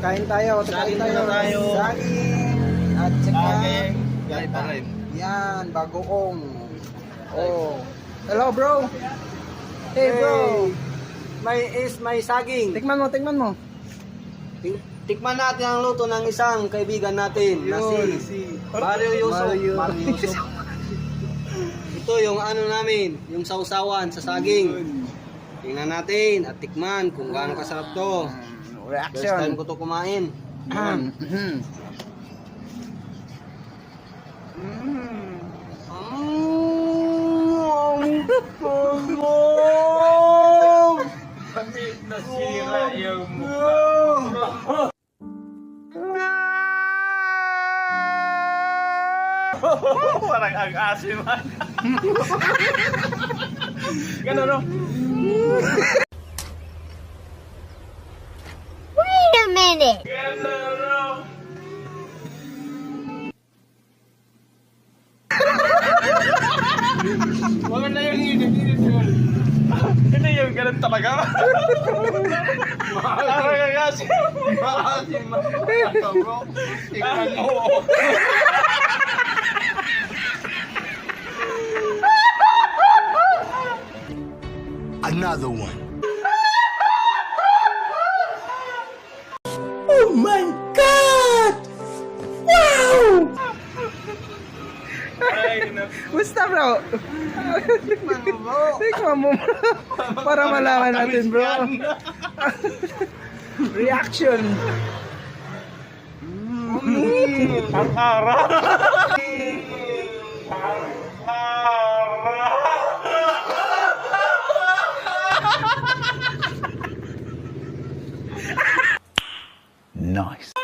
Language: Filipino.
kain tayo. Saging muna tayo. Saging. At saka, Saging. Ganito rin. yan, bagoong. Oh. Hello, bro. Hey, bro. May saging. Tikman mo. Tikman natin ang luto ng isang kaibigan natin na si Mario Yusuf. Mario Yusuf. Ito yung ano namin, yung sausawan sa saging. Tingnan natin at tikman kung gaano kasarap to. First time Reaction. ko to kumain. Nasira yung mukha. Parang ang asim man. Gano'n no? Wait a minute. Gano'n no? Wala na yung init yun. Hindi yung ganun talaga. Parang ang asim. Maasim man. Ikaw mo. Another one. Oh my God! Wow! Ay, no. Musta, bro? Tikman mo, bro. Tikman mo, bro. Para malaman natin, bro. Reaction. Ang ara. Ang ara. Nice.